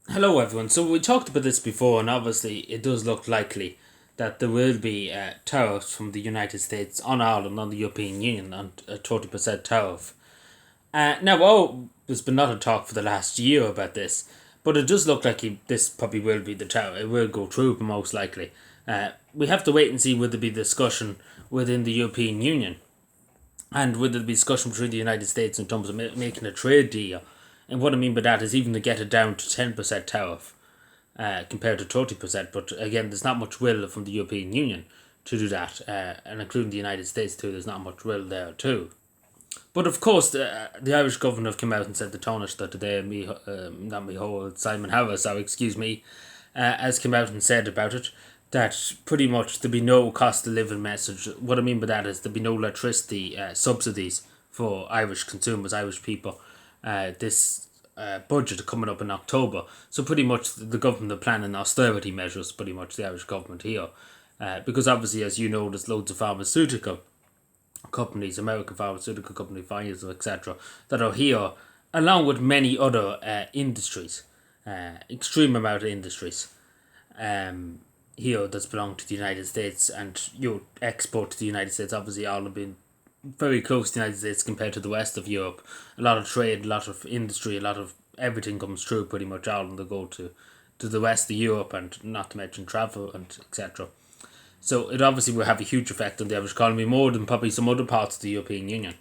Hello, everyone. So we talked about this before, and obviously it does look likely that there will be tariffs from the United States on Ireland on the European Union on a 20% tariff. There's been not a talk for the last year about this, but it does look like this probably will be the tariff. It will go through most likely. We have to wait and see whether there be discussion within the European Union and whether there be discussion between the United States in terms of making a trade deal. And what I mean by that is even to get it down to 10% tariff compared to 30%. But again, there's not much will from the European Union to do that, and including the United States too. There's not much will there too. But of course, the Irish government have come out and said the Taoiseach that today, not me whole Simon Harris, or excuse me, has come out and said about it that pretty much there'll be no cost of living message. What I mean by that is there'll be no electricity subsidies for Irish consumers, Irish people. This budget coming up in October. So pretty much the government are planning austerity measures, pretty much the Irish government here. Because obviously, as you know, there's loads of pharmaceutical companies, American pharmaceutical companies, Pfizer, etc., that are here, along with many other industries, extreme amount of industries here that's belong to the United States and export to the United States. Obviously, all have been very close to the United States compared to the rest of Europe. A lot of trade, a lot of industry, a lot of everything comes through pretty much Ireland to go to the rest of Europe, and not to mention travel and etc. So it obviously will have a huge effect on the Irish economy, more than probably some other parts of the European Union.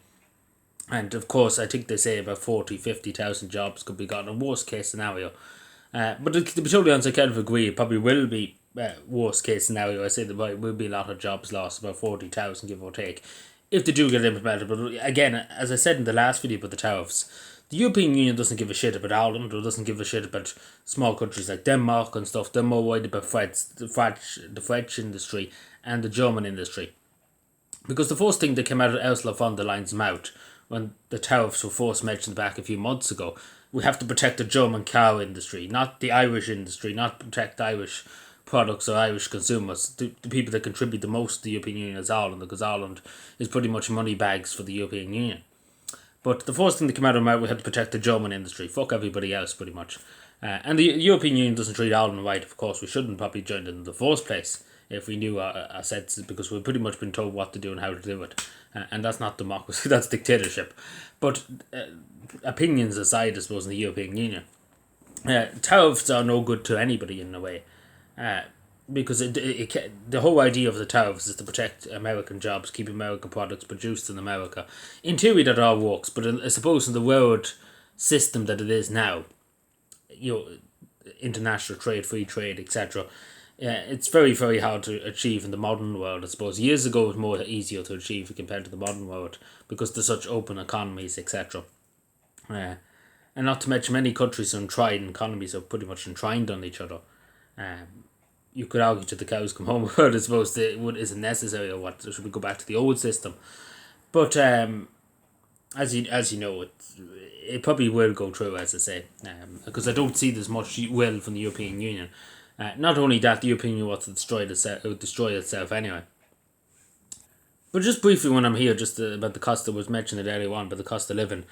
And of course, I think they say about 40, 50,000 jobs could be gotten in worst case scenario. But to be totally honest, I kind of agree. It probably will be worst case scenario. I say there will be a lot of jobs lost, about 40,000 give or take, if they do get implemented. But again, as I said in the last video about the tariffs, the European Union doesn't give a shit about Ireland, or doesn't give a shit about small countries like Denmark and stuff. They're more worried about the French industry and the German industry. Because the first thing that came out of Ursula von der Leyen's mouth when the tariffs were first mentioned back a few months ago, we have to protect the German car industry, not the Irish industry, not protect Irish products or Irish consumers, the people that contribute the most to the European Union is Ireland, because Ireland is pretty much money bags for the European Union. But the first thing that came out of my mouth, we had to protect the German industry. Fuck everybody else, pretty much. And the European Union doesn't treat Ireland right. Of course, we shouldn't probably join in the first place if we knew our senses, because we've pretty much been told what to do and how to do it. And that's not democracy, that's dictatorship. But opinions aside, I suppose, in the European Union, tariffs are no good to anybody in a way. Because the whole idea of the tariffs is to protect American jobs, keep American products produced in America. In theory, that all works, but I suppose in the world system that it is now, international trade, free trade, etc., it's very, very hard to achieve in the modern world, I suppose. Years ago, it was more easier to achieve compared to the modern world because there's such open economies, etc. And not to mention, many countries are entwined, economies are pretty much entwined on each other. You could argue to the cows come home, but I suppose what isn't necessary, or what should we go back to the old system? But as you know, it probably will go through, as I say, because I don't see there's much will from the European Union. Not only that, the European Union wants to destroy itself anyway. But just briefly, when I'm here, just about the cost that was mentioned earlier on, about the cost of living.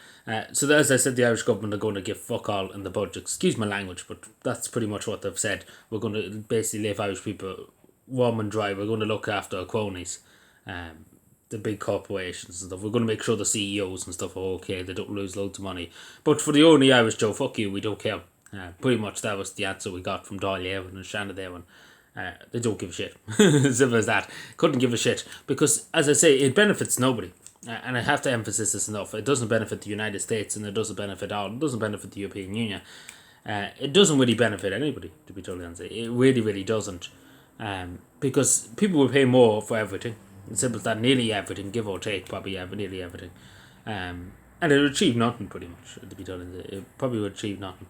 So as I said, the Irish government are going to give fuck all in the budget. Excuse my language, but that's pretty much what they've said. We're going to basically leave Irish people warm and dry. We're going to look after our cronies, the big corporations and stuff. We're going to make sure the CEOs and stuff are okay. They don't lose loads of money. But for the only Irish Joe, fuck you, we don't care. Pretty much that was the answer we got from Doyle Ewan and Shannon Ewan. They don't give a shit. Simple as that. Couldn't give a shit. Because, as I say, it benefits nobody. And I have to emphasize this enough. It doesn't benefit the United States, and it doesn't benefit Ireland. It doesn't benefit the European Union. It doesn't really benefit anybody, to be totally honest. It really, really doesn't. Because people will pay more for everything. It's simple as that. Nearly everything, give or take, probably nearly everything. And it will achieve nothing, pretty much, to be totally honest. It probably will achieve nothing.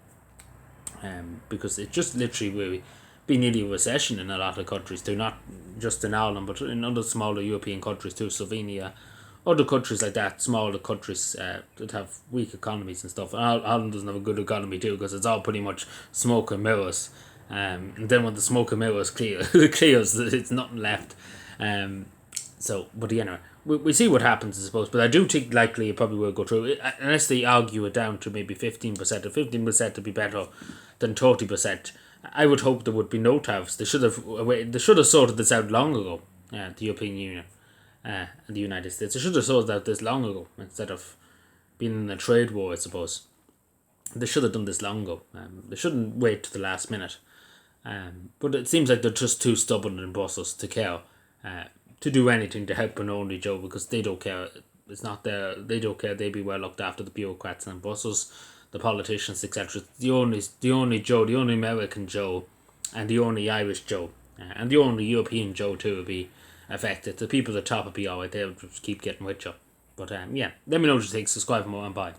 Because it just literally will be nearly a recession in a lot of countries too, not just in Ireland, but in other smaller European countries too, Slovenia, other countries like that, smaller countries that have weak economies and stuff. And Ireland doesn't have a good economy too, because it's all pretty much smoke and mirrors. And then when the smoke and mirrors clears, it's nothing left. But anyway, we see what happens, I suppose. But I do think likely it probably will go through, unless they argue it down to maybe 15%, or 15% to be better than 30%. I would hope there would be no tariffs. They should have sorted this out long ago. The European Union and the United States. They should have sorted out this long ago instead of being in a trade war, I suppose. They should have done this long ago. They shouldn't wait to the last minute. But it seems like they're just too stubborn in Brussels to care, to do anything to help an only Joe, because they don't care. It's not their. They don't care. They be well looked after, the bureaucrats in Brussels, the politicians, etc. The only Joe, the only American Joe, and the only Irish Joe, and the only European Joe too will be affected. The people at the top will be alright. They'll just keep getting richer. But yeah, let me know what you think. Subscribe for more and bye.